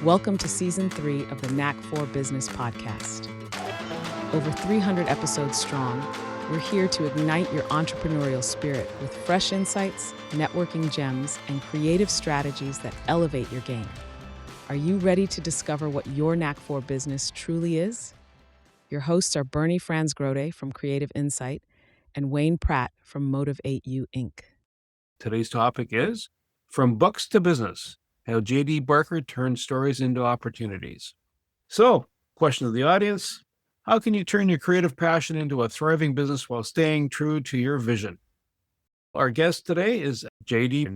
Welcome to Season 3 of the Knack for Business podcast. Over 300 episodes strong, we're here to ignite your entrepreneurial spirit with fresh insights, networking gems, and creative strategies that elevate your game. Are you ready to discover what your Knack for Business truly is? Your hosts are Bernie Franz-Grode from Creative Insight and Wayne Pratt from Motivate You, Inc. Today's topic is From Books to Business, how J.D. Barker turned stories into opportunities. So, question of the audience, how can you turn your creative passion into a thriving business while staying true to your vision? Our guest today is J.D.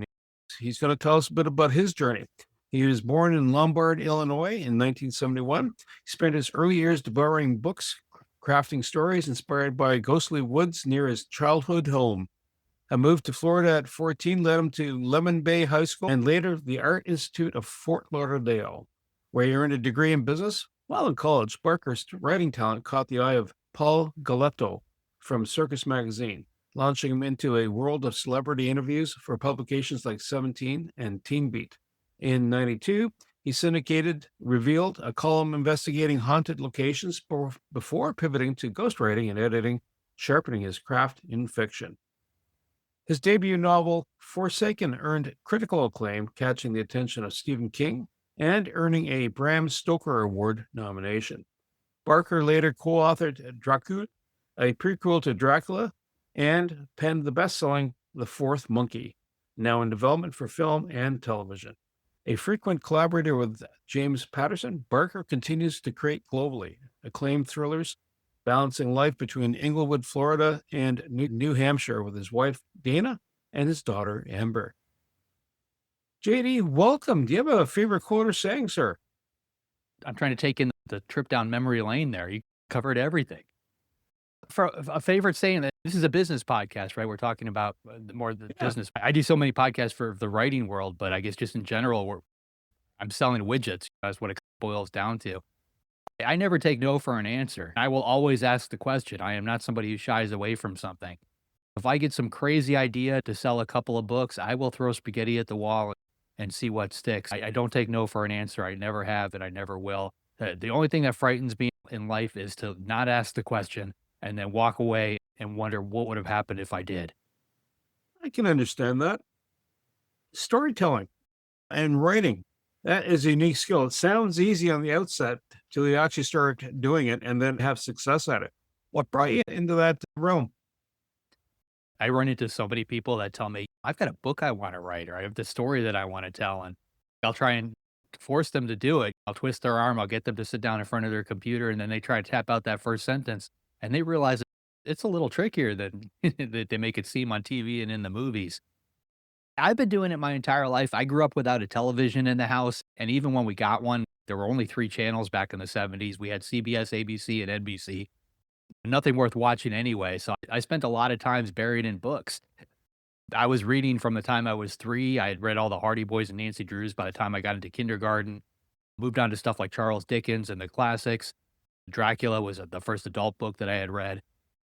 He's going to tell us a bit about his journey. He was born in Lombard, Illinois in 1971. He spent his early years devouring books, crafting stories inspired by ghostly woods near his childhood home. A move to Florida at 14 led him to Lemon Bay High School and later the Art Institute of Fort Lauderdale, where he earned a degree in business. While in college, Barker's writing talent caught the eye of Paul Galetto from Circus Magazine, launching him into a world of celebrity interviews for publications like 17 and Teen Beat. In 92, he syndicated Revealed, a column investigating haunted locations before pivoting to ghostwriting and editing, sharpening his craft in fiction. His debut novel, Forsaken, earned critical acclaim, catching the attention of Stephen King and earning a Bram Stoker Award nomination. Barker later co-authored Dracula, a prequel to Dracula, and penned the best-selling The Fourth Monkey, now in development for film and television. A frequent collaborator with James Patterson, Barker continues to create globally acclaimed thrillers, balancing life between Inglewood, Florida, and New Hampshire with his wife, Dana, and his daughter, Amber. JD, welcome. Do you have a favorite quote or saying, sir? I'm trying to take in the trip down memory lane there. You covered everything. For a favorite saying, that this is a business podcast, right? We're talking about more the business. I do so many podcasts for the writing world, but I guess just in general, I'm selling widgets. That's what it boils down to. I never take no for an answer. I will always ask the question. I am not somebody who shies away from something. If I get some crazy idea to sell a couple of books, I will throw spaghetti at the wall and see what sticks. I don't take no for an answer. I never have, and I never will. The only thing that frightens me in life is to not ask the question and then walk away and wonder what would have happened if I did. I can understand that. Storytelling and writing, that is a unique skill. It sounds easy on the outset till you actually start doing it and then have success at it. What brought you into that realm? I run into so many people that tell me, I've got a book I want to write, or I have the story that I want to tell, and I'll try and force them to do it. I'll twist their arm, I'll get them to sit down in front of their computer, and then they try to tap out that first sentence, and they realize it's a little trickier than that they make it seem on TV and in the movies. I've been doing it my entire life. I grew up without a television in the house, and even when we got one, there were only 3 channels back in the 70s. We had CBS, ABC, and NBC. Nothing worth watching anyway, so I spent a lot of times buried in books. I was reading from the time I was 3. I had read all the Hardy Boys and Nancy Drews by the time I got into kindergarten. Moved on to stuff like Charles Dickens and the classics. Dracula was the first adult book that I had read.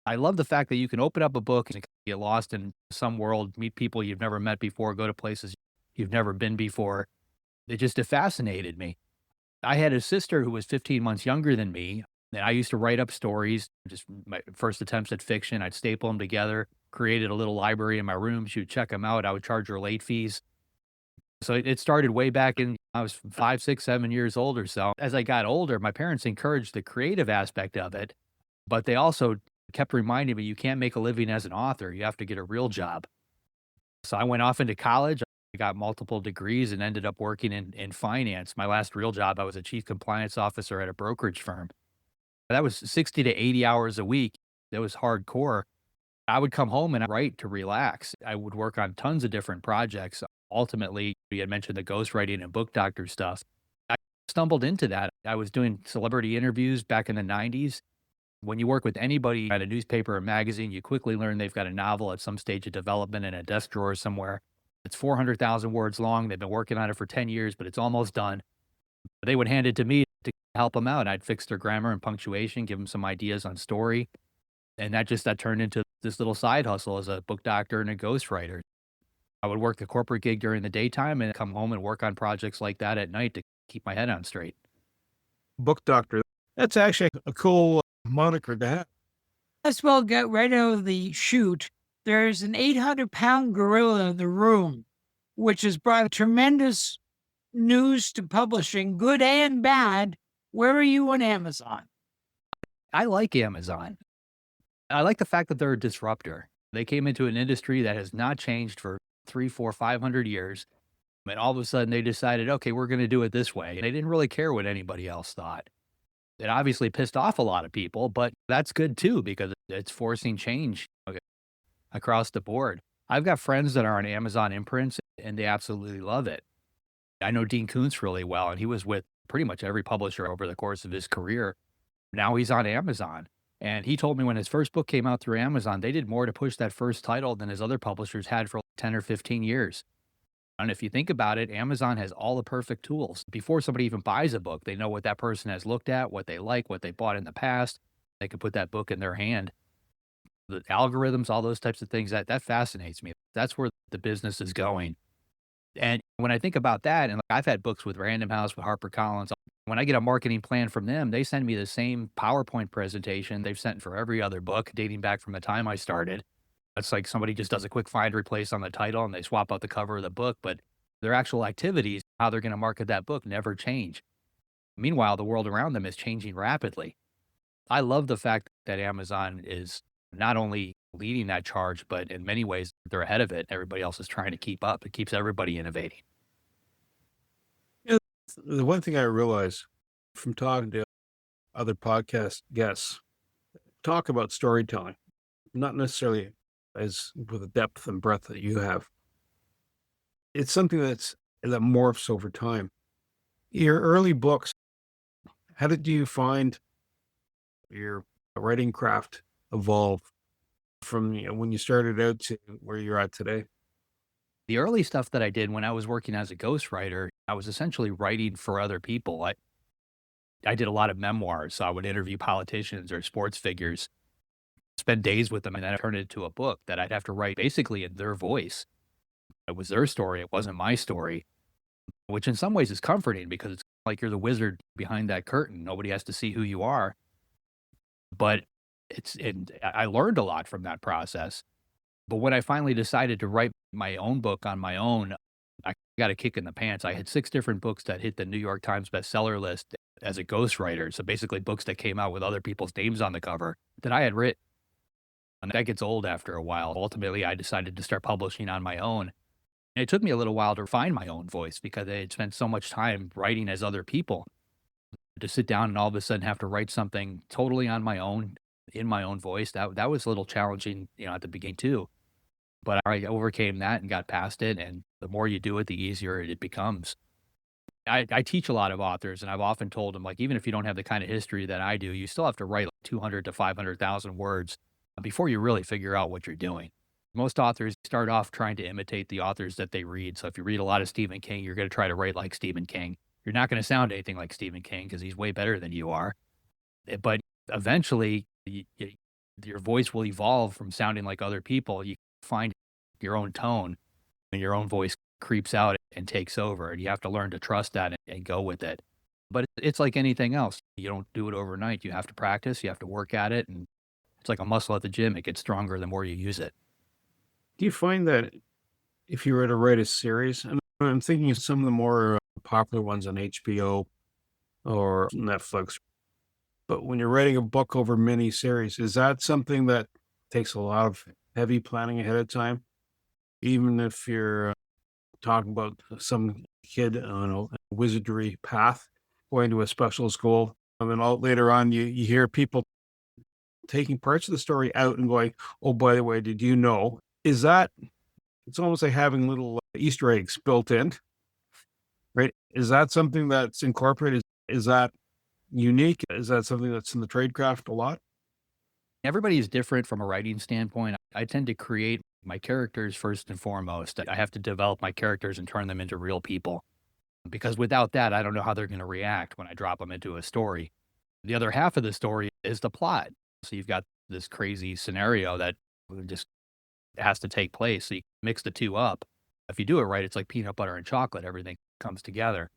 I love the fact that you can open up a book and get lost in some world, meet people you've never met before, go to places you've never been before. It fascinated me. I had a sister who was 15 months younger than me, and I used to write up stories, just my first attempts at fiction. I'd staple them together, created a little library in my room. She would check them out. I would charge her late fees. So it started way back in, I was 5, 6, 7 years old or so. As I got older, my parents encouraged the creative aspect of it, but they also kept reminding me, you can't make a living as an author. You have to get a real job. So I went off into college. I got multiple degrees and ended up working in finance. My last real job, I was a chief compliance officer at a brokerage firm. That was 60 to 80 hours a week. That was hardcore. I would come home and write to relax. I would work on tons of different projects. Ultimately, you had mentioned the ghostwriting and book doctor stuff. I stumbled into that. I was doing celebrity interviews back in the 90s. When you work with anybody at a newspaper or magazine, you quickly learn they've got a novel at some stage of development in a desk drawer somewhere. It's 400,000 words long. They've been working on it for 10 years, but it's almost done. They would hand it to me to help them out. I'd fix their grammar and punctuation, give them some ideas on story. And that turned into this little side hustle as a book doctor and a ghostwriter. I would work the corporate gig during the daytime and come home and work on projects like that at night to keep my head on straight. Book doctor. That's actually a cool moniker to have. Let's well get right out of the chute. There's an 800-pound gorilla in the room, which has brought tremendous news to publishing, good and bad. Where are you on Amazon? I like Amazon. I like the fact that they're a disruptor. They came into an industry that has not changed for 3, 4, 500 years. And all of a sudden they decided, okay, we're going to do it this way. They didn't really care what anybody else thought. It obviously pissed off a lot of people, but that's good too, because it's forcing change across the board. I've got friends that are on Amazon imprints and they absolutely love it. I know Dean Koontz really well, and he was with pretty much every publisher over the course of his career. Now he's on Amazon. And he told me when his first book came out through Amazon, they did more to push that first title than his other publishers had for 10 or 15 years. And if you think about it, Amazon has all the perfect tools. Before somebody even buys a book, they know what that person has looked at, what they like, what they bought in the past. They can put that book in their hand. The algorithms, all those types of things, that fascinates me. That's where the business is going. And when I think about that, and I've had books with Random House, with HarperCollins, when I get a marketing plan from them, they send me the same PowerPoint presentation they've sent for every other book dating back from the time I started. It's like somebody just does a quick find replace on the title and they swap out the cover of the book, but their actual activities, how they're going to market that book, never change. Meanwhile, the world around them is changing rapidly. I love the fact that Amazon is not only leading that charge, but in many ways, they're ahead of it. Everybody else is trying to keep up. It keeps everybody innovating. Yeah, the one thing I realize from talking to other podcast guests, talk about storytelling, not necessarily as with the depth and breadth that you have. It's something that morphs over time. Your early books, how did you find your writing craft evolve from when you started out to where you're at today? The early stuff that I did when I was working as a ghostwriter, I was essentially writing for other people. I did a lot of memoirs, so I would interview politicians or sports figures, spend days with them, and then turn it into a book that I'd have to write basically in their voice. It was their story. It wasn't my story, which in some ways is comforting because it's like you're the wizard behind that curtain. Nobody has to see who you are. But I learned a lot from that process. But when I finally decided to write my own book on my own, I got a kick in the pants. I had 6 different books that hit the New York Times bestseller list as a ghostwriter. So basically books that came out with other people's names on the cover that I had written. And that gets old after a while. Ultimately, I decided to start publishing on my own. And it took me a little while to find my own voice because I had spent so much time writing as other people. To sit down and all of a sudden have to write something totally on my own, in my own voice, that was a little challenging, at the beginning too. But I overcame that and got past it, and the more you do it, the easier it becomes. I teach a lot of authors, and I've often told them, like, even if you don't have the kind of history that I do, you still have to write 200 to 500,000 words before you really figure out what you're doing. Most authors start off trying to imitate the authors that they read. So if you read a lot of Stephen King, you're going to try to write like Stephen King. You're not going to sound anything like Stephen King because he's way better than you are. But eventually, your voice will evolve from sounding like other people. You find your own tone, and your own voice creeps out and takes over. And you have to learn to trust that and go with it. But it's like anything else. You don't do it overnight. You have to practice. You have to work at it. And it's like a muscle at the gym. It gets stronger the more you use it. Do you find that if you were to write a series, and I'm thinking of some of the more popular ones on HBO or Netflix, but when you're writing a book over many series, is that something that takes a lot of heavy planning ahead of time? Even if you're talking about some kid on a wizardry path going to a special school, and then later on you hear people taking parts of the story out and going, oh, by the way, did you know? Is that, it's almost like having little Easter eggs built in, right? Is that something that's incorporated? Is that unique? Is that something that's in the tradecraft a lot? Everybody is different from a writing standpoint. I tend to create my characters first and foremost. I have to develop my characters and turn them into real people. Because without that, I don't know how they're going to react when I drop them into a story. The other half of the story is the plot. So you've got this crazy scenario that just has to take place. So you mix the two up. If you do it right, it's like peanut butter and chocolate. Everything comes together.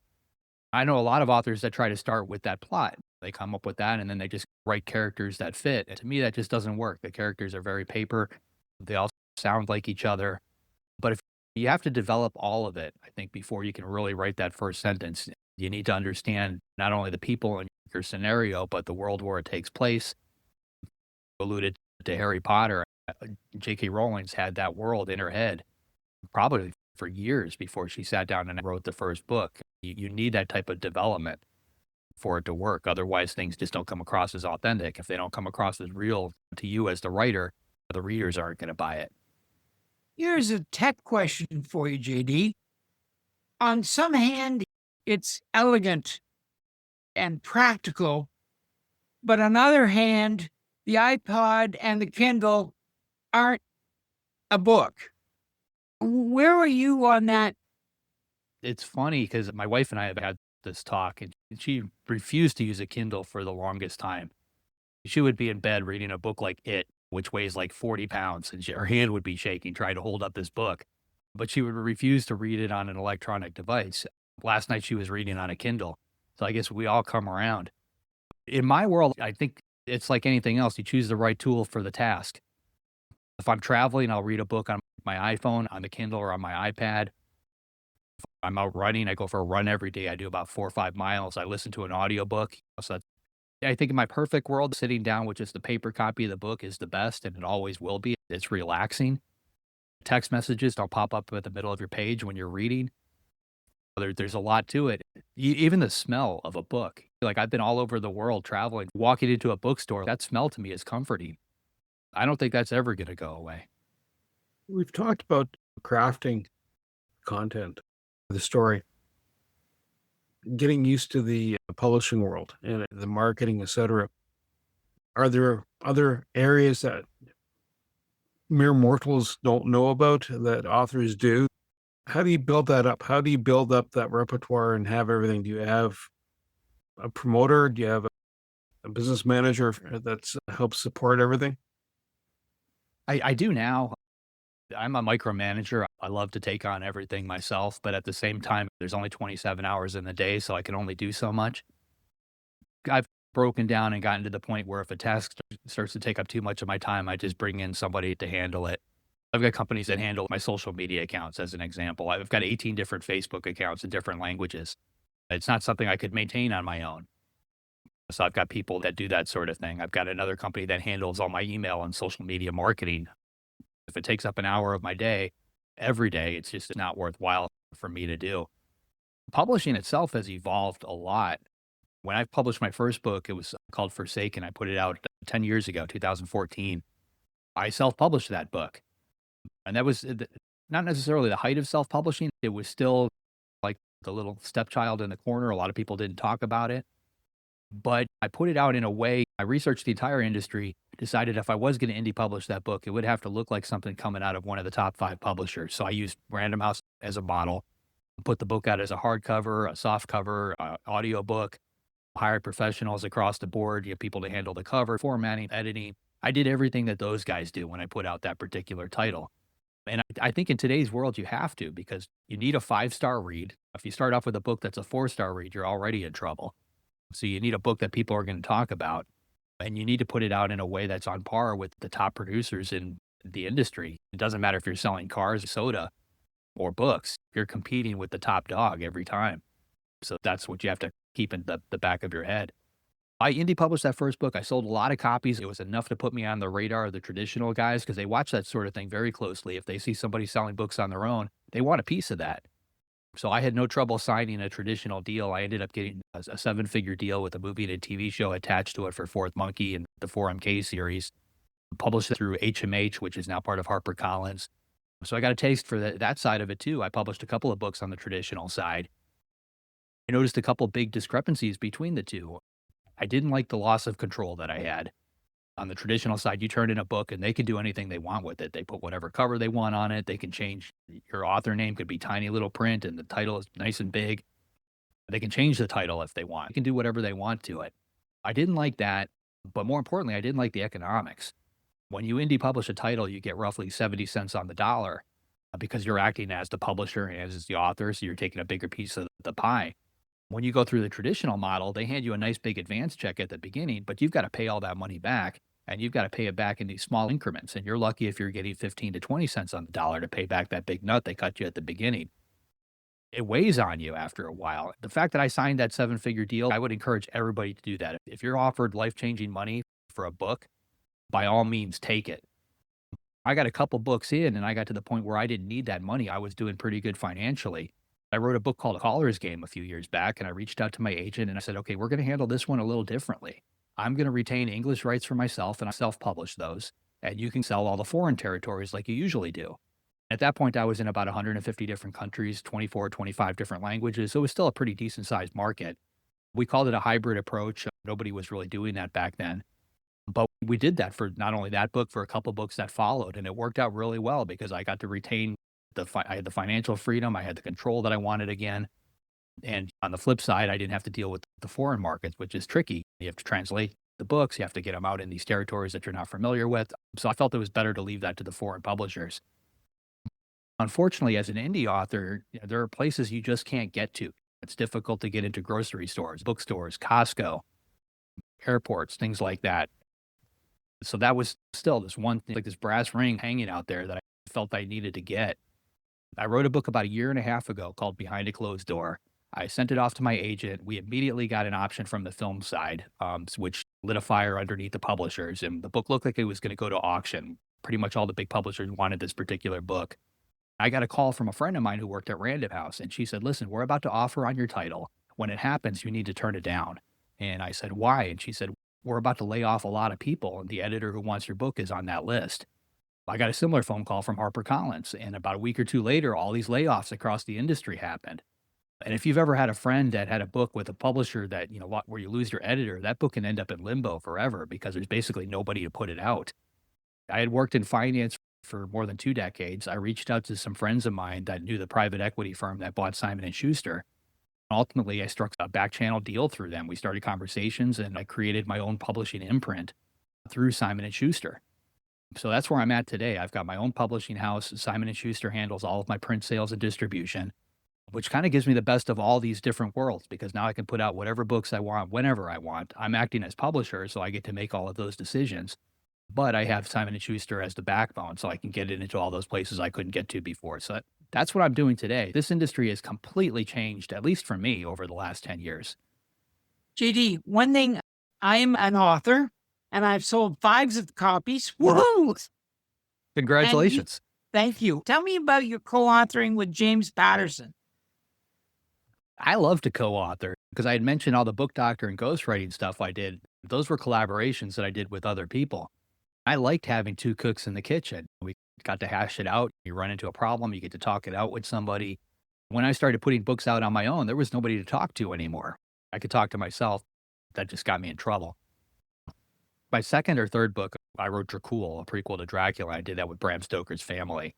I know a lot of authors that try to start with that plot. They come up with that and then they just write characters that fit. And to me, that just doesn't work. The characters are very paper. They all sound like each other. But if you have to develop all of it, I think before you can really write that first sentence, you need to understand not only the people in your scenario, but the world where it takes place. You alluded to Harry Potter. J.K. Rowling's had that world in her head probably for years before she sat down and wrote the first book. You need that type of development for it to work. Otherwise, things just don't come across as authentic. If they don't come across as real to you as the writer, the readers aren't going to buy it. Here's a tech question for you, JD. On some hand, it's elegant and practical, but on the other hand, the iPod and the Kindle aren't a book. Where are you on that? It's funny because my wife and I have had this talk, and she refused to use a Kindle for the longest time. She would be in bed reading a book like It, which weighs like 40 pounds, and her hand would be shaking trying to hold up this book. But she would refuse to read it on an electronic device. Last night she was reading on a Kindle. So I guess we all come around. In my world, I think it's like anything else. You choose the right tool for the task. If I'm traveling, I'll read a book on my iPhone, on the Kindle, or on my iPad. If I'm out running, I go for a run every day. I do about 4 or 5 miles. I listen to an audiobook. So I think in my perfect world, sitting down with just the paper copy of the book is the best, and it always will be. It's relaxing. Text messages don't pop up at the middle of your page when you're reading. There's a lot to it. Even the smell of a book. Like I've been all over the world traveling, walking into a bookstore. That smell to me is comforting. I don't think that's ever going to go away. We've talked about crafting content, the story, getting used to the publishing world and the marketing, etc. Are there other areas that mere mortals don't know about that authors do? How do you build that up? How do you build up that repertoire and have everything? Do you have a promoter? Do you have a business manager that's helps support everything? I do now. I'm a micromanager. I love to take on everything myself, but at the same time, there's only 27 hours in the day, so I can only do so much. I've broken down and gotten to the point where if a task starts to take up too much of my time, I just bring in somebody to handle it. I've got companies that handle my social media accounts, as an example. I've got 18 different Facebook accounts in different languages. It's not something I could maintain on my own. So I've got people that do that sort of thing. I've got another company that handles all my email and social media marketing. If it takes up an hour of my day, every day, it's just not worthwhile for me to do. Publishing itself has evolved a lot. When I published my first book, it was called Forsaken. I put it out 10 years ago, 2014. I self-published that book. And that was not necessarily the height of self-publishing. It was still like the little stepchild in the corner. A lot of people didn't talk about it. But I put it out in a way, I researched the entire industry, decided if I was going to indie publish that book, it would have to look like something coming out of one of the top 5 publishers. So I used Random House as a model, put the book out as a hardcover, a soft cover, audio book, hired professionals across the board, get people to handle the cover, formatting, editing. I did everything that those guys do when I put out that particular title. And I think in today's world, you have to, because you need a 5-star read. If you start off with a book that's a 4-star read, you're already in trouble. So you need a book that people are going to talk about, and you need to put it out in a way that's on par with the top producers in the industry. It doesn't matter if you're selling cars, soda, or books. You're competing with the top dog every time. So that's what you have to keep in the back of your head. I indie published that first book. I sold a lot of copies. It was enough to put me on the radar of the traditional guys because they watch that sort of thing very closely. If they see somebody selling books on their own, they want a piece of that. So I had no trouble signing a traditional deal. I ended up getting a 7-figure deal with a movie and a TV show attached to it for Fourth Monkey and the 4MK series. Published it through HMH, which is now part of HarperCollins. So I got a taste for that side of it too. I published a couple of books on the traditional side. I noticed a couple big discrepancies between the two. I didn't like the loss of control that I had. On the traditional side, you turn in a book and they can do anything they want with it. They put whatever cover they want on it. They can change your author name, could be tiny little print and the title is nice and big. They can change the title if they want. They can do whatever they want to it. I didn't like that, but more importantly, I didn't like the economics. When you indie publish a title, you get roughly 70 cents on the dollar because you're acting as the publisher and as the author, so you're taking a bigger piece of the pie. When you go through the traditional model, they hand you a nice big advance check at the beginning, but you've got to pay all that money back and you've got to pay it back in these small increments. And you're lucky if you're getting 15 to 20 cents on the dollar to pay back that big nut they cut you at the beginning. It weighs on you after a while. The fact that I signed that 7-figure deal, I would encourage everybody to do that. If you're offered life-changing money for a book, by all means, take it. I got a couple books in and I got to the point where I didn't need that money. I was doing pretty good financially. I wrote a book called A Caller's Game a few years back, and I reached out to my agent and I said, okay, we're going to handle this one a little differently. I'm going to retain English rights for myself and I self-publish those, and you can sell all the foreign territories like you usually do. At that point, I was in about 150 different countries, 24, 25 different languages. So it was still a pretty decent sized market. We called it a hybrid approach. Nobody was really doing that back then. But we did that for not only that book, for a couple books that followed. And it worked out really well because I got to retain I had the financial freedom. I had the control that I wanted again. And on the flip side, I didn't have to deal with the foreign markets, which is tricky. You have to translate the books. You have to get them out in these territories that you're not familiar with. So I felt it was better to leave that to the foreign publishers. Unfortunately, as an indie author, there are places you just can't get to. It's difficult to get into grocery stores, bookstores, Costco, airports, things like that. So that was still this one thing, like this brass ring hanging out there that I felt I needed to get. I wrote a book about a year and a half ago called Behind a Closed Door. I sent it off to my agent. We immediately got an option from the film side, which lit a fire underneath the publishers. And the book looked like it was going to go to auction. Pretty much all the big publishers wanted this particular book. I got a call from a friend of mine who worked at Random House, and she said, listen, we're about to offer on your title. When it happens, you need to turn it down. And I said, why? And she said, we're about to lay off a lot of people, and the editor who wants your book is on that list. I got a similar phone call from HarperCollins, and about a week or two later, all these layoffs across the industry happened. And if you've ever had a friend that had a book with a publisher that, where you lose your editor, that book can end up in limbo forever because there's basically nobody to put it out. I had worked in finance for more than 2 decades. I reached out to some friends of mine that knew the private equity firm that bought Simon & Schuster. Ultimately, I struck a back channel deal through them. We started conversations and I created my own publishing imprint through Simon & Schuster. So that's where I'm at today. I've got my own publishing house. Simon & Schuster handles all of my print sales and distribution, which kind of gives me the best of all these different worlds because now I can put out whatever books I want, whenever I want. I'm acting as publisher, so I get to make all of those decisions. But I have Simon & Schuster as the backbone, so I can get it into all those places I couldn't get to before. So that's what I'm doing today. This industry has completely changed, at least for me, over the last 10 years. JD, one thing, I am an author, and I've sold 5 of the copies. Woohoo! Congratulations. Thank you. Tell me about your co-authoring with James Patterson. I love to co-author because I had mentioned all the book doctor and ghostwriting stuff I did. Those were collaborations that I did with other people. I liked having 2 cooks in the kitchen. We got to hash it out. You run into a problem, you get to talk it out with somebody. When I started putting books out on my own, there was nobody to talk to anymore. I could talk to myself. That just got me in trouble. My second or third book, I wrote Dracul, a prequel to Dracula. I did that with Bram Stoker's family.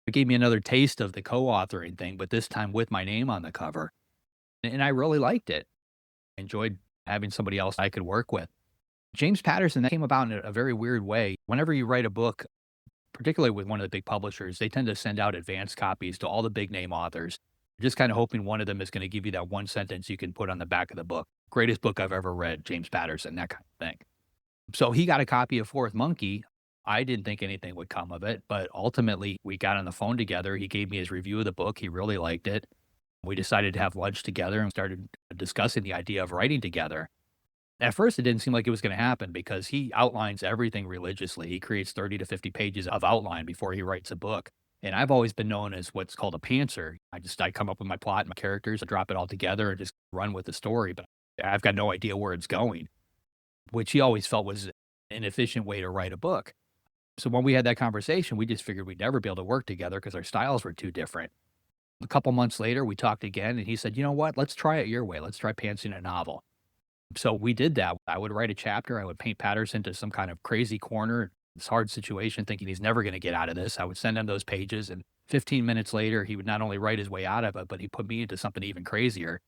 It gave me another taste of the co-authoring thing, but this time with my name on the cover. And I really liked it. I enjoyed having somebody else I could work with. James Patterson, that came about in a very weird way. Whenever you write a book, particularly with one of the big publishers, they tend to send out advance copies to all the big name authors, just kind of hoping one of them is going to give you that one sentence you can put on the back of the book. Greatest book I've ever read, James Patterson, that kind of thing. So he got a copy of Fourth Monkey. I didn't think anything would come of it, but ultimately we got on the phone together. He gave me his review of the book. He really liked it. We decided to have lunch together and started discussing the idea of writing together. At first, it didn't seem like it was going to happen because he outlines everything religiously. He creates 30 to 50 pages of outline before he writes a book. And I've always been known as what's called a pantser. I come up with my plot and my characters, I drop it all together and just run with the story. But I've got no idea where it's going, which he always felt was an efficient way to write a book. So when we had that conversation, we just figured we'd never be able to work together because our styles were too different. A couple months later, we talked again and he said, you know what, let's try it your way. Let's try pantsing a novel. So we did that. I would write a chapter. I would paint Patterson to some kind of crazy corner, this hard situation, thinking he's never going to get out of this. I would send him those pages, and 15 minutes later, he would not only write his way out of it, but he put me into something even crazier.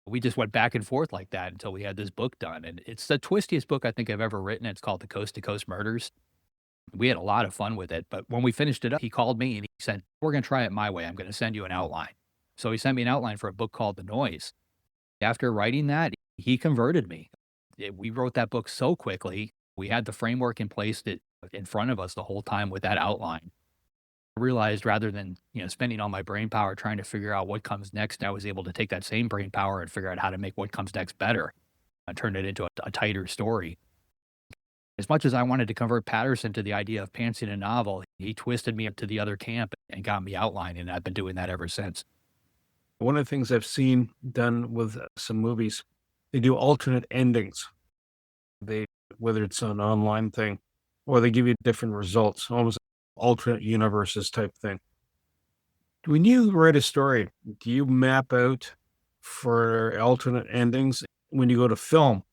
We just went back and forth like that until we had this book done. And it's the twistiest book I think I've ever written. It's called The Coast to Coast Murders. We had a lot of fun with it. But when we finished it up, he called me and he said, we're going to try it my way. I'm going to send you an outline. So he sent me an outline for a book called The Noise. After writing that, he converted me. We wrote that book so quickly. We had the framework in place that in front of us the whole time with that outline. I realized rather than, spending all my brain power trying to figure out what comes next, I was able to take that same brain power and figure out how to make what comes next better and turn it into a tighter story. As much as I wanted to convert Patterson to the idea of pantsing a novel, he twisted me up to the other camp and got me outlining, and I've been doing that ever since. One of the things I've seen done with some movies, they do alternate endings. Whether it's an online thing or they give you different results, almost alternate universes type thing. When you write a story, do you map out for alternate endings? When you go to film,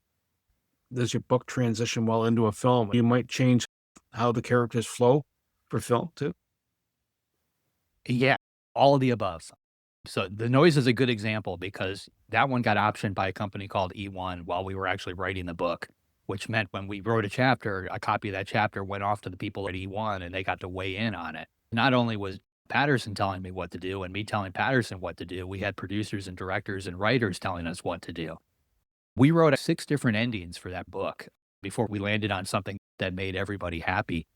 does your book transition well into a film? You might change how the characters flow for film too. Yeah, all of the above. So The Noise is a good example because that one got optioned by a company called E1 while we were actually writing the book, which meant when we wrote a chapter, a copy of that chapter went off to the people at E1 and they got to weigh in on it. Not only was Patterson telling me what to do and me telling Patterson what to do, we had producers and directors and writers telling us what to do. We wrote 6 different endings for that book before we landed on something that made everybody happy.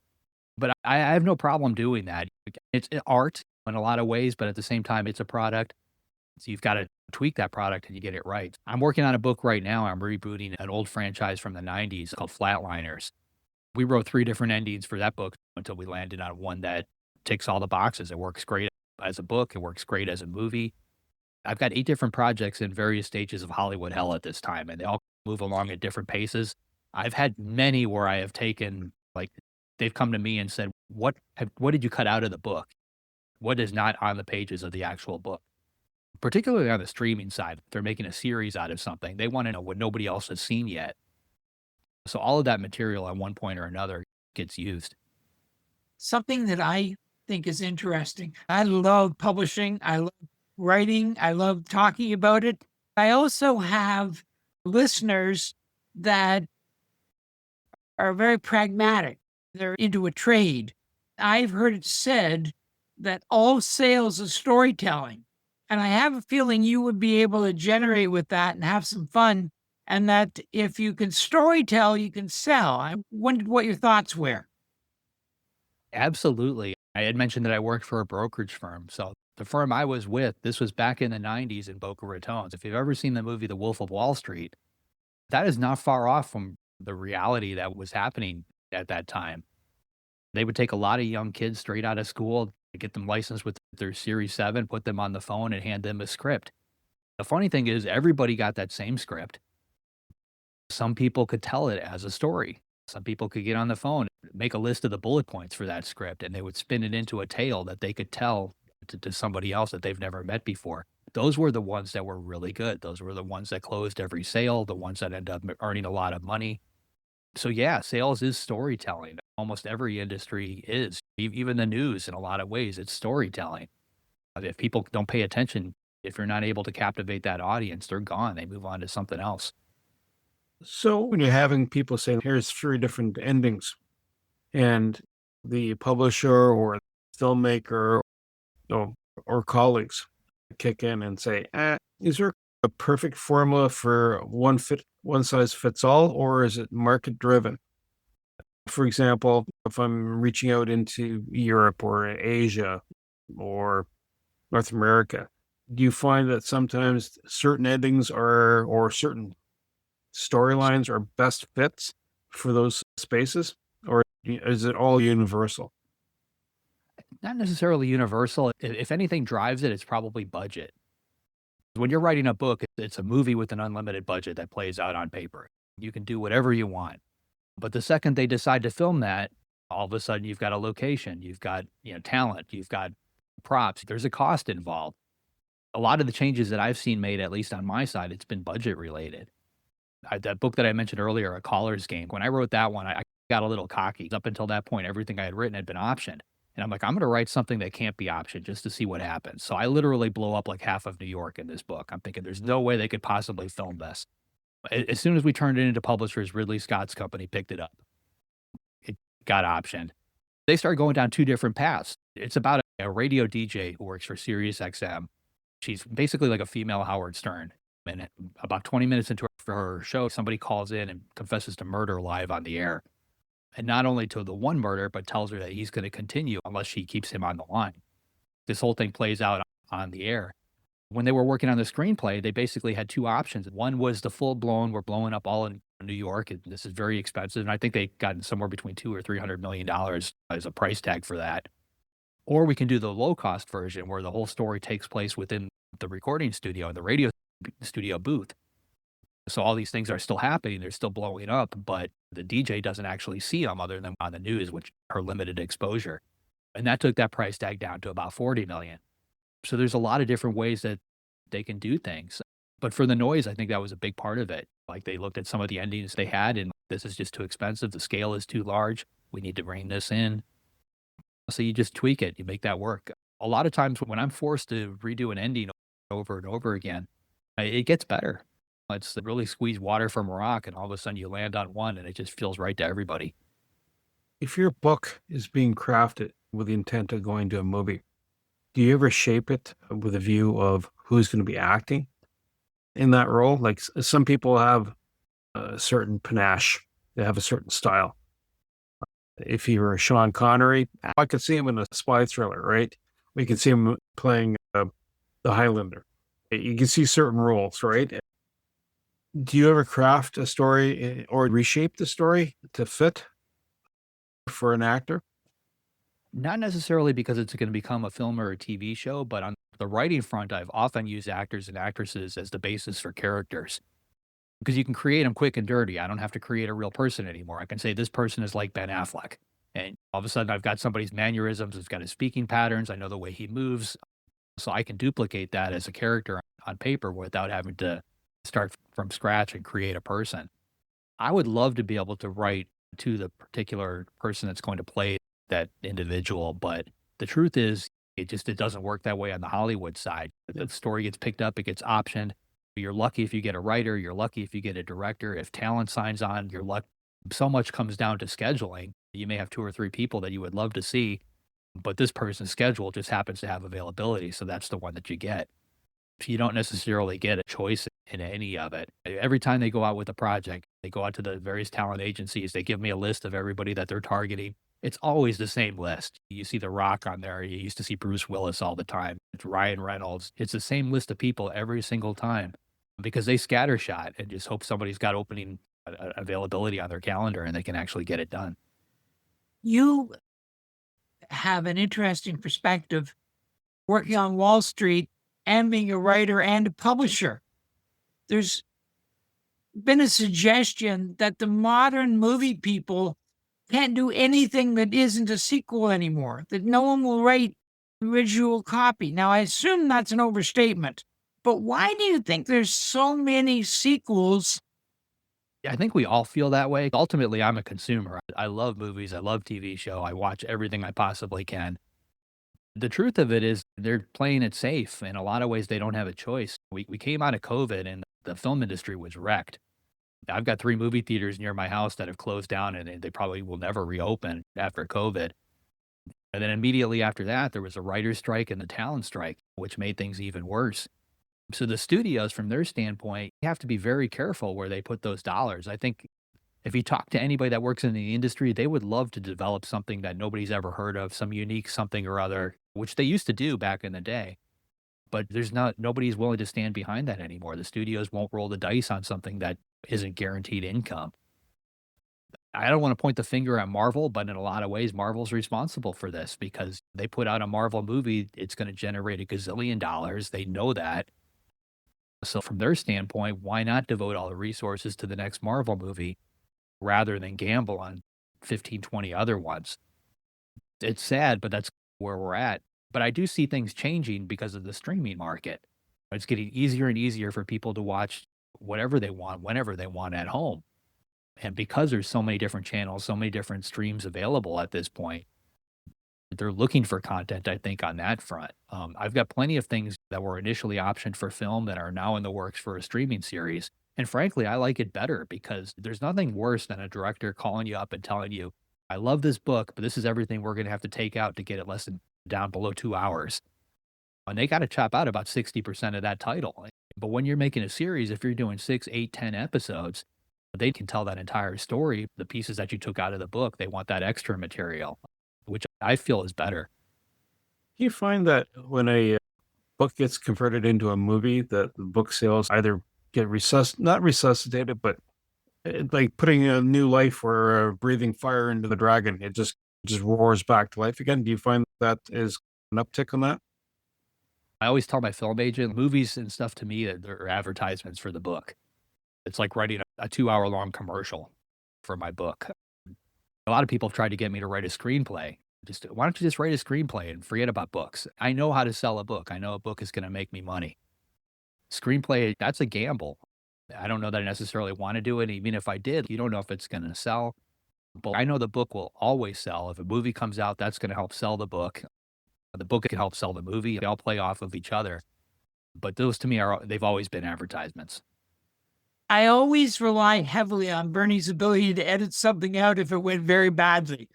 But I have no problem doing that. It's art in a lot of ways, but at the same time, it's a product. So you've got to tweak that product and you get it right. I'm working on a book right now. I'm rebooting an old franchise from the 90s called Flatliners. We wrote 3 different endings for that book until we landed on one that ticks all the boxes. It works great as a book. It works great as a movie. I've got 8 different projects in various stages of Hollywood hell at this time, and they all move along at different paces. I've had many where I have taken, like, they've come to me and said, what did you cut out of the book? What is not on the pages of the actual book? Particularly on the streaming side, if they're making a series out of something, they want to know what nobody else has seen yet. So all of that material at one point or another gets used. Something that I think is interesting. I love publishing. I love writing. I love talking about it. I also have listeners that are very pragmatic. They're into a trade. I've heard it said that all sales is storytelling. And I have a feeling you would be able to generate with that and have some fun. And that if you can storytell, you can sell. I wondered what your thoughts were. Absolutely. I had mentioned that I worked for a brokerage firm. So the firm I was with, this was back in the 90s in Boca Raton. If you've ever seen the movie The Wolf of Wall Street, that is not far off from the reality that was happening at that time. They would take a lot of young kids straight out of school, get them licensed with their Series 7, put them on the phone and hand them a script. The funny thing is everybody got that same script. Some people could tell it as a story. Some people could get on the phone, make a list of the bullet points for that script, and they would spin it into a tale that they could tell to somebody else that they've never met before. Those were the ones that were really good. Those were the ones that closed every sale, the ones that ended up earning a lot of money. So yeah, sales is storytelling. Almost every industry is. Even the news, in a lot of ways, it's storytelling. If people don't pay attention, if you're not able to captivate that audience, they're gone. They move on to something else. So when you're having people saying, here's 3 different endings, and the publisher or filmmaker or colleagues kick in and say, is there a perfect formula for one size fits all, or is it market driven? For example, if I'm reaching out into Europe or Asia or North America, do you find that sometimes certain endings or certain storylines are best fits for those spaces, or is it all universal? Not necessarily universal. If anything drives it, it's probably budget. When you're writing a book, it's a movie with an unlimited budget that plays out on paper. You can do whatever you want. But the second they decide to film that, all of a sudden you've got a location, you've got, talent, you've got props, there's a cost involved. A lot of the changes that I've seen made, at least on my side, it's been budget related. That book that I mentioned earlier, A Caller's Game, when I wrote that one, I got a little cocky. Up until that point, everything I had written had been optioned. And I'm like, I'm going to write something that can't be optioned just to see what happens. So I literally blow up like half of New York in this book. I'm thinking there's no way they could possibly film this. As soon as we turned it into publishers, Ridley Scott's company picked it up. It got optioned. They started going down 2 different paths. It's about a radio DJ who works for Sirius XM. She's basically like a female Howard Stern. And about 20 minutes into her show, somebody calls in and confesses to murder live on the air. And not only to the one murder, but tells her that he's going to continue unless she keeps him on the line. This whole thing plays out on the air. When they were working on the screenplay, they basically had two options. One was the full blown, we're blowing up all in New York, and this is very expensive. And I think they got somewhere between $200 or $300 million as a price tag for that. Or we can do the low cost version where the whole story takes place within the recording studio and the radio studio booth. So all these things are still happening. They're still blowing up, but the DJ doesn't actually see them other than on the news, which her limited exposure. And that took that price tag down to about 40 million. So there's a lot of different ways that they can do things. But for the noise, I think that was a big part of it. Like they looked at some of the endings they had and this is just too expensive. The scale is too large. We need to bring this in. So you just tweak it. You make that work. A lot of times when I'm forced to redo an ending over and over again, it gets better. It's really squeeze water from a rock and all of a sudden you land on one and it just feels right to everybody. If your book is being crafted with the intent of going to a movie, do you ever shape it with a view of who's going to be acting in that role? Like some people have a certain panache, they have a certain style. If you were Sean Connery, I could see him in a spy thriller, right? We can see him playing the Highlander. You can see certain roles, right? Do you ever craft a story or reshape the story to fit for an actor? Not necessarily because it's going to become a film or a TV show, but on the writing front, I've often used actors and actresses as the basis for characters because you can create them quick and dirty. I don't have to create a real person anymore. I can say this person is like Ben Affleck. And all of a sudden, I've got somebody's mannerisms, I've got his speaking patterns, I know the way he moves. So I can duplicate that as a character on paper without having to start from scratch and create a person. I would love to be able to write to the particular person that's going to play that individual, but the truth is it doesn't work that way on the Hollywood side. The story gets picked up, it gets optioned. You're lucky if you get a writer, you're lucky if you get a director. If talent signs on, you're lucky. So much comes down to scheduling. You may have 2 or 3 people that you would love to see, but this person's schedule just happens to have availability, so that's the one that you get. You don't necessarily get a choice in any of it. Every time they go out with a project, they go out to the various talent agencies, they give me a list of everybody that they're targeting. It's always the same list. You see The Rock on there. You used to see Bruce Willis all the time. It's Ryan Reynolds. It's the same list of people every single time because they scattershot and just hope somebody's got opening availability on their calendar and they can actually get it done. You have an interesting perspective working on Wall Street and being a writer and a publisher. There's been a suggestion that the modern movie people can't do anything that isn't a sequel anymore, that no one will write original copy. Now, I assume that's an overstatement, but why do you think there's so many sequels? I think we all feel that way. Ultimately, I'm a consumer. I love movies. I love TV show. I watch everything I possibly can. The truth of it is they're playing it safe. In a lot of ways, they don't have a choice. We came out of COVID and the film industry was wrecked. I've got 3 movie theaters near my house that have closed down and they probably will never reopen after COVID. And then immediately after that, there was a writer's strike and the talent strike, which made things even worse. So the studios, from their standpoint, have to be very careful where they put those dollars. I think if you talk to anybody that works in the industry, they would love to develop something that nobody's ever heard of, some unique something or other, which they used to do back in the day. But nobody's willing to stand behind that anymore. The studios won't roll the dice on something that isn't guaranteed income. I don't want to point the finger at Marvel, but in a lot of ways, Marvel's responsible for this because they put out a Marvel movie, it's going to generate $1 gazillion. They know that. So from their standpoint, why not devote all the resources to the next Marvel movie rather than gamble on 15, 20 other ones? It's sad, but that's where we're at. But I do see things changing because of the streaming market. It's getting easier and easier for people to watch whatever they want, whenever they want at home. And because there's so many different channels, so many different streams available at this point, they're looking for content, I think, on that front. I've got plenty of things that were initially optioned for film that are now in the works for a streaming series. And frankly, I like it better because there's nothing worse than a director calling you up and telling you, I love this book, but this is everything we're going to have to take out to get it less than down below 2 hours. And they got to chop out about 60% of that title. But when you're making a series, if you're doing 6, 8, 10 episodes, they can tell that entire story. The pieces that you took out of the book, they want that extra material, which I feel is better. Do you find that when a book gets converted into a movie, that the book sales either get not resuscitated, but like putting a new life or breathing fire into the dragon, it just roars back to life again? Do you find that is an uptick on that? I always tell my film agent, movies and stuff to me, they're advertisements for the book. It's like writing a 2-hour long commercial for my book. A lot of people have tried to get me to write a screenplay. Just why don't you just write a screenplay and forget about books? I know how to sell a book. I know a book is going to make me money. Screenplay, that's a gamble. I don't know that I necessarily want to do it. Even if I did, you don't know if it's going to sell. But I know the book will always sell. If a movie comes out, that's going to help sell the book. The book can help sell the movie. They all play off of each other. But those to me they've always been advertisements. I always rely heavily on Bernie's ability to edit something out if it went very badly.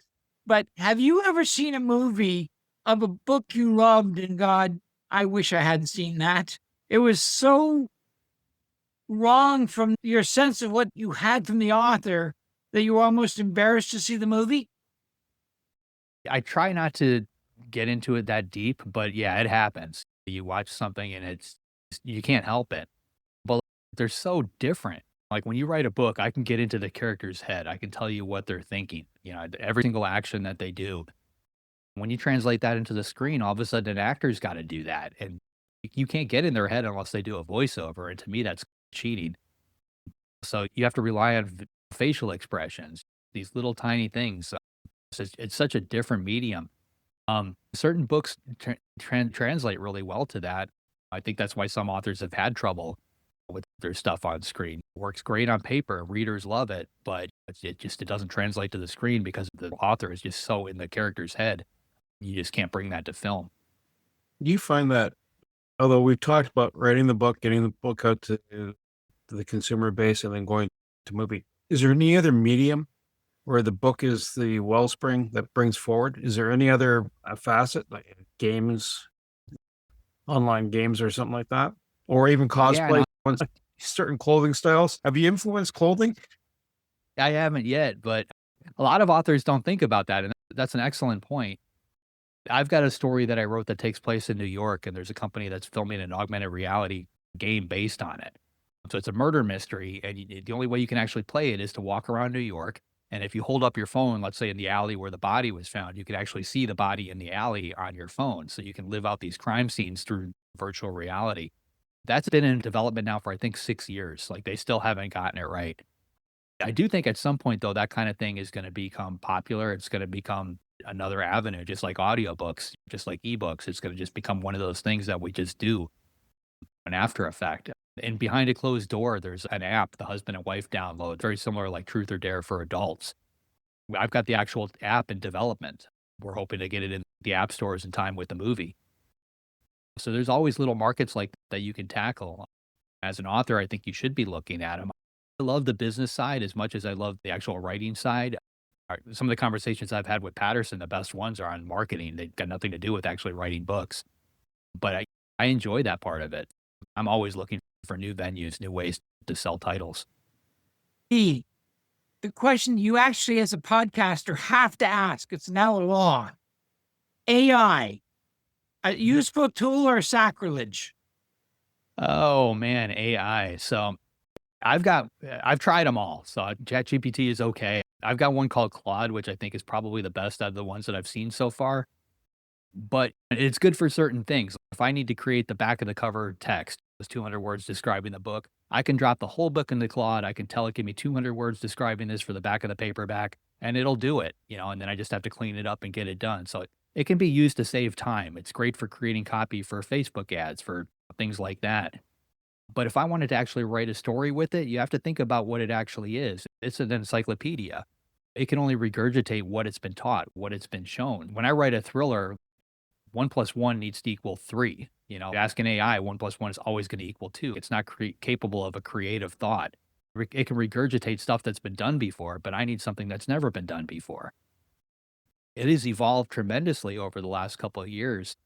But have you ever seen a movie of a book you loved and God, I wish I hadn't seen that? It was so wrong from your sense of what you had from the author that you were almost embarrassed to see the movie? I try not to get into it that deep, but yeah, it happens. You watch something and you can't help it. But they're so different. Like when you write a book, I can get into the character's head. I can tell you what they're thinking, every single action that they do. When you translate that into the screen, all of a sudden an actor's got to do that. And you can't get in their head unless they do a voiceover. And to me, that's cheating. So you have to rely on facial expressions, these little tiny things. It's such a different medium. Certain books translate really well to that. I think that's why some authors have had trouble with their stuff on screen. It works great on paper. Readers love it, but it doesn't translate to the screen because the author is just so in the character's head. You just can't bring that to film. Do you find that, although we've talked about writing the book, getting the book out to the consumer base, and then going to movie, is there any other medium where the book is the wellspring that brings forward? Is there any other facet, like games, online games or something like that? Or even cosplay, certain clothing styles? Have you influenced clothing? I haven't yet, but a lot of authors don't think about that, and that's an excellent point. I've got a story that I wrote that takes place in New York, and there's a company that's filming an augmented reality game based on it. So it's a murder mystery, and the only way you can actually play it is to walk around New York. And if you hold up your phone, let's say in the alley where the body was found, you can actually see the body in the alley on your phone. So you can live out these crime scenes through virtual reality. That's been in development now for, I think, 6 years. Like they still haven't gotten it right. I do think at some point, though, that kind of thing is going to become popular. It's going to become another avenue, just like audiobooks, just like ebooks. It's going to just become one of those things that we just do, an after effect. And behind a closed door, there's an app the husband and wife download, very similar like Truth or Dare for adults. I've got the actual app in development. We're hoping to get it in the app stores in time with the movie. So there's always little markets like that you can tackle. As an author, I think you should be looking at them. I love the business side as much as I love the actual writing side. Some of the conversations I've had with Patterson, the best ones are on marketing. They've got nothing to do with actually writing books. But I enjoy that part of it. I'm always looking for new venues, new ways to sell titles. The question you actually, as a podcaster, have to ask, it's now a law. AI, a useful tool or sacrilege? Oh man, AI. So I've tried them all. So ChatGPT is okay. I've got one called Claude, which I think is probably the best out of the ones that I've seen so far. But it's good for certain things. If I need to create the back of the cover text, those 200 words describing the book, I can drop the whole book into Claude. I can tell it, give me 200 words describing this for the back of the paperback, and it'll do it, and then I just have to clean it up and get it done. So it can be used to save time. It's great for creating copy for Facebook ads, for things like that. But if I wanted to actually write a story with it, you have to think about what it actually is. It's an encyclopedia. It can only regurgitate what it's been taught, what it's been shown. When I write a thriller, 1 + 1 needs to equal 3. Ask an AI, 1 + 1 is always going to equal 2. It's not capable of a creative thought. It can regurgitate stuff that's been done before, but I need something that's never been done before. It has evolved tremendously over the last couple of years.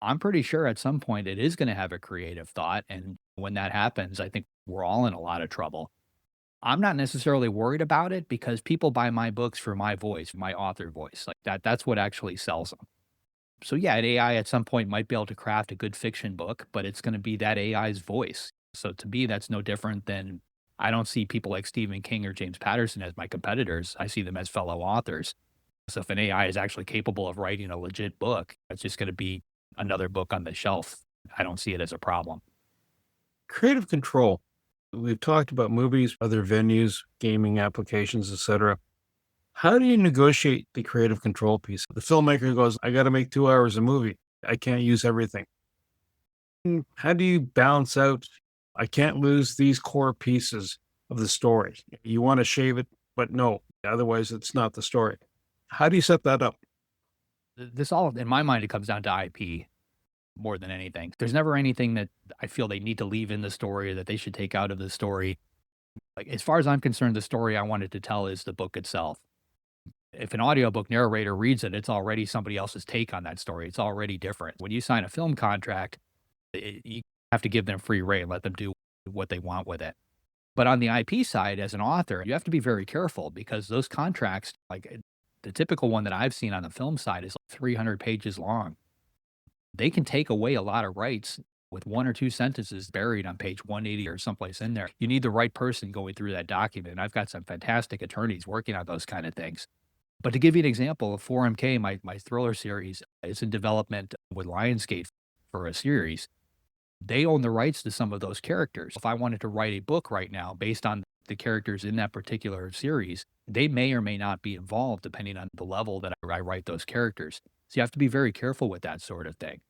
I'm pretty sure at some point it is going to have a creative thought, and When that happens, I think we're all in a lot of trouble. I'm not necessarily worried about it because people buy my books for my voice, my author voice. Like that's what actually sells them. So yeah, an AI at some point might be able to craft a good fiction book, but it's going to be that AI's voice. So to me, that's no different than I don't see people like Stephen King or James Patterson as my competitors. I see them as fellow authors. So if an AI is actually capable of writing a legit book, it's just going to be another book on the shelf. I don't see it as a problem. Creative control. We've talked about movies, other venues, gaming applications, etc. How do you negotiate the creative control piece? The filmmaker goes, I got to make 2 hours a movie. I can't use everything. How do you balance out? I can't lose these core pieces of the story. You want to shave it, but no, otherwise it's not the story. How do you set that up? This all, in my mind, it comes down to IP more than anything. There's never anything that I feel they need to leave in the story or that they should take out of the story. Like, as far as I'm concerned, the story I wanted to tell is the book itself. If an audiobook narrator reads it, it's already somebody else's take on that story. It's already different. When you sign a film contract, you have to give them free rein, let them do what they want with it. But on the IP side, as an author, you have to be very careful because those contracts, like the typical one that I've seen on the film side is like 300 pages long. They can take away a lot of rights with one or two sentences buried on page 180 or someplace in there. You need the right person going through that document. And I've got some fantastic attorneys working on those kind of things. But to give you an example of 4MK, my thriller series is in development with Lionsgate for a series. They own the rights to some of those characters. If I wanted to write a book right now based on the characters in that particular series, they may or may not be involved depending on the level that I write those characters. So you have to be very careful with that sort of thing.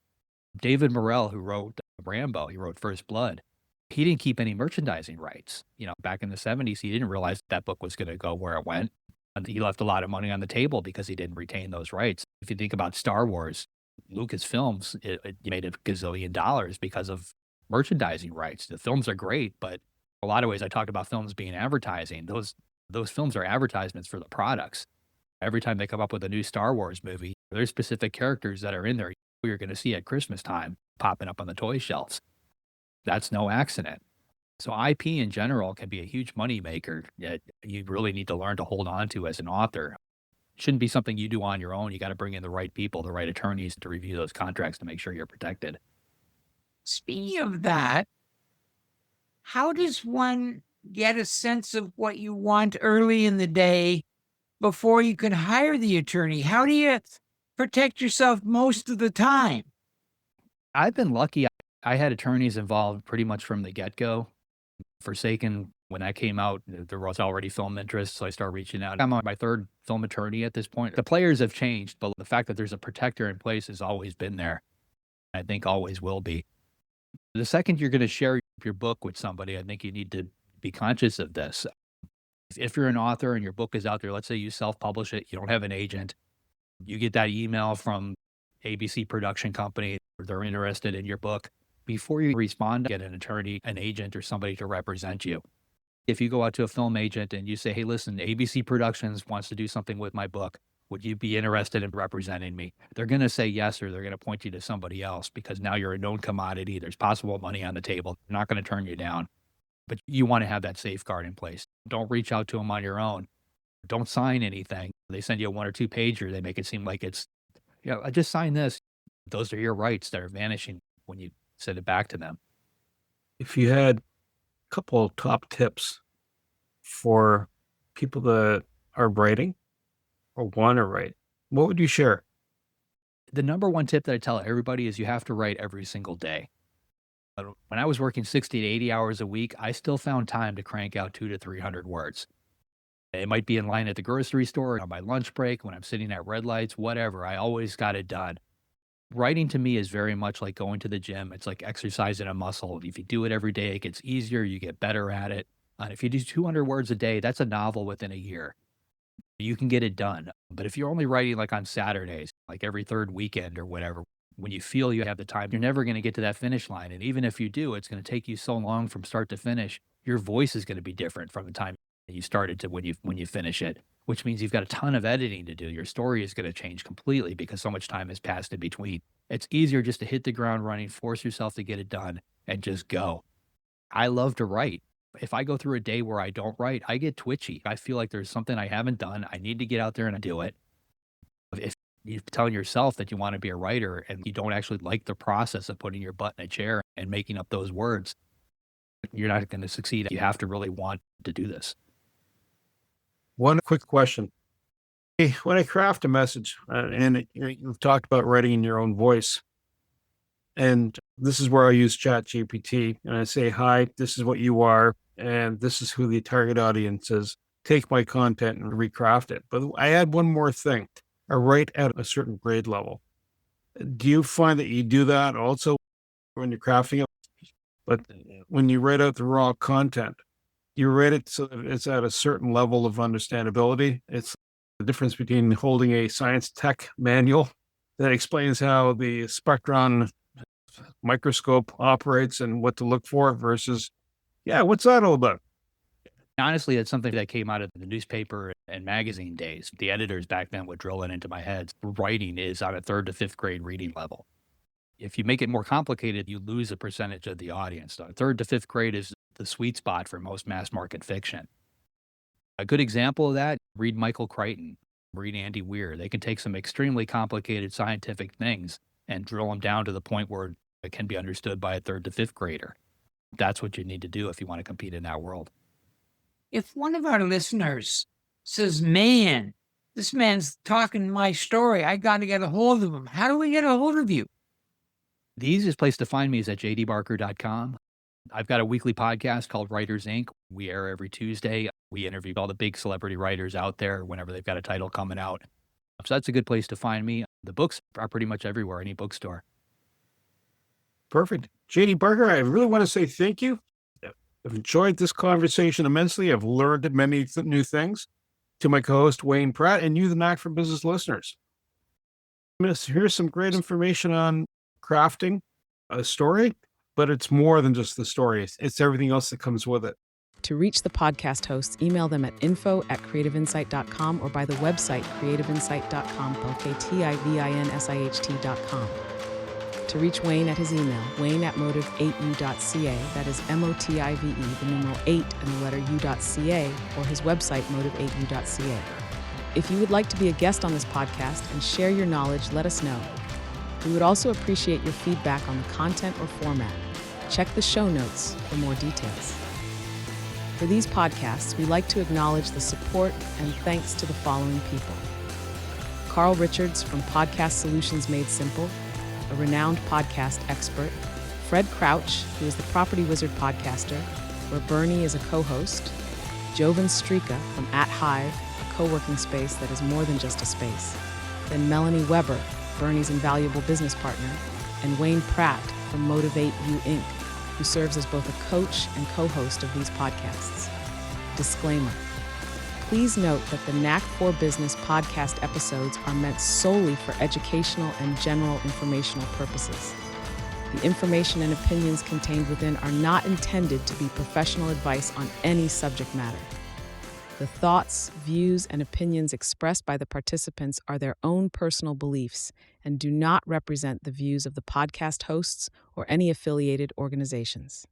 David Morrell, who wrote Rambo, he wrote First Blood. He didn't keep any merchandising rights. Back in the 70s, he didn't realize that book was going to go where it went. And he left a lot of money on the table because he didn't retain those rights. If you think about Star Wars, Lucasfilms, it made $1 gazillion because of merchandising rights. The films are great, but a lot of ways I talked about films being advertising. Those films are advertisements for the products. Every time they come up with a new Star Wars movie, there's specific characters that are in there you're going to see at Christmas time popping up on the toy shelves. That's no accident. So IP in general can be a huge money maker that you really need to learn to hold on to as an author. It shouldn't be something you do on your own. You got to bring in the right people, the right attorneys to review those contracts to make sure you're protected. Speaking of that, how does one get a sense of what you want early in the day before you can hire the attorney? How do you protect yourself most of the time? I've been lucky. I had attorneys involved pretty much from the get-go. Forsaken, when that came out, there was already film interest, so I started reaching out. I'm on my third film attorney at this point. The players have changed, but the fact that there's a protector in place has always been there. I think always will be. The second you're going to share your book with somebody, I think you need to be conscious of this. If you're an author and your book is out there, let's say you self-publish it, you don't have an agent, you get that email from ABC production company, they're interested in your book. Before you respond, get an attorney, an agent, or somebody to represent you. If you go out to a film agent and you say, hey, listen, ABC Productions wants to do something with my book, would you be interested in representing me? They're going to say yes, or they're going to point you to somebody else because now you're a known commodity. There's possible money on the table. They're not going to turn you down. But you want to have that safeguard in place. Don't reach out to them on your own. Don't sign anything. They send you a 1 or 2 pager. They make it seem like it's, I just signed this. Those are your rights that are vanishing when you send it back to them. If you had a couple of top tips for people that are writing or want to write, what would you share? The number one tip that I tell everybody is you have to write every single day. When I was working 60 to 80 hours a week, I still found time to crank out 200 to 300 words. It might be in line at the grocery store, on my lunch break, when I'm sitting at red lights, whatever. I always got it done. Writing to me is very much like going to the gym. It's like exercising a muscle. If you do it every day, it gets easier. You get better at it. And if you do 200 words a day, that's a novel within a year. You can get it done. But if you're only writing like on Saturdays, like every third weekend or whatever, when you feel you have the time, you're never going to get to that finish line. And even if you do, it's going to take you so long from start to finish. Your voice is going to be different from the time you started to when you finish it, which means you've got a ton of editing to do. Your story is going to change completely because so much time has passed in between. It's easier just to hit the ground running, force yourself to get it done, and just go. I love to write. If I go through a day where I don't write, I get twitchy. I feel like there's something I haven't done. I need to get out there and do it. If you're telling yourself that you want to be a writer and you don't actually like the process of putting your butt in a chair and making up those words, you're not going to succeed. You have to really want to do this. One quick question. Hey, when I craft a message, you've talked about writing in your own voice, and this is where I use ChatGPT, and I say, hi, this is what you are, and this is who the target audience is. Take my content and recraft it. But I add one more thing. I write at a certain grade level. Do you find that you do that also when you're crafting it? But when you write out the raw content, you write it so that it's at a certain level of understandability. It's the difference between holding a science tech manual that explains how the spectron microscope operates and what to look for versus, what's that all about? Honestly, it's something that came out of the newspaper and magazine days. The editors back then would drill it into my head. Writing is on a 3rd to 5th grade reading level. If you make it more complicated, you lose a percentage of the audience. 3rd to 5th grade is the sweet spot for most mass market fiction. A good example of that, read Michael Crichton, read Andy Weir. They can take some extremely complicated scientific things and drill them down to the point where it can be understood by a 3rd to 5th grader. That's what you need to do if you want to compete in that world. If one of our listeners says, man, this man's talking my story, I got to get a hold of him. How do we get a hold of you? The easiest place to find me is at jdbarker.com. I've got a weekly podcast called Writers Inc. We air every Tuesday. We interview all the big celebrity writers out there whenever they've got a title coming out. So that's a good place to find me. The books are pretty much everywhere, any bookstore. Perfect. JD Barker, I really want to say thank you. I've enjoyed this conversation immensely. I've learned many new things. To my co-host, Wayne Pratt, and you, the Knack for Business listeners. Here's some great information on crafting a story, but it's more than just the story. It's everything else that comes with it. To reach the podcast hosts, email them at info@creativeinsight.com or by the website creativeinsight.com, LKTIVINSIHT.com. To reach Wayne at his email, wayne@motive8u.ca, that is MOTIVE, the numeral 8 and the letter u.ca, or his website, motive8u.ca. If you would like to be a guest on this podcast and share your knowledge, let us know. We would also appreciate your feedback on the content or format. Check the show notes for more details. For these podcasts, we like to acknowledge the support and thanks to the following people. Carl Richards from Podcast Solutions Made Simple, a renowned podcast expert. Fred Crouch, who is the Property Wizard podcaster, where Bernie is a co-host. Jovan Strika from At Hive, a co-working space that is more than just a space. Then Melanie Weber, Bernie's invaluable business partner. And Wayne Pratt from Motivate You Inc., who serves as both a coach and co-host of these podcasts. Disclaimer. Please note that the Knack for Business podcast episodes are meant solely for educational and general informational purposes. The information and opinions contained within are not intended to be professional advice on any subject matter. The thoughts, views, and opinions expressed by the participants are their own personal beliefs and do not represent the views of the podcast hosts or any affiliated organizations.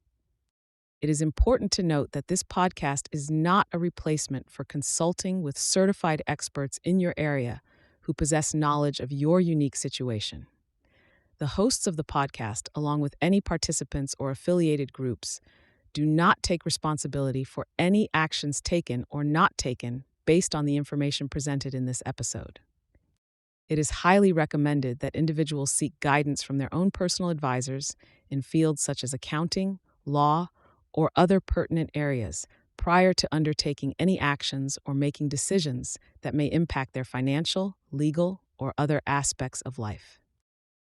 It is important to note that this podcast is not a replacement for consulting with certified experts in your area who possess knowledge of your unique situation. The hosts of the podcast, along with any participants or affiliated groups, do not take responsibility for any actions taken or not taken based on the information presented in this episode. It is highly recommended that individuals seek guidance from their own personal advisors in fields such as accounting, law, or other pertinent areas prior to undertaking any actions or making decisions that may impact their financial, legal, or other aspects of life.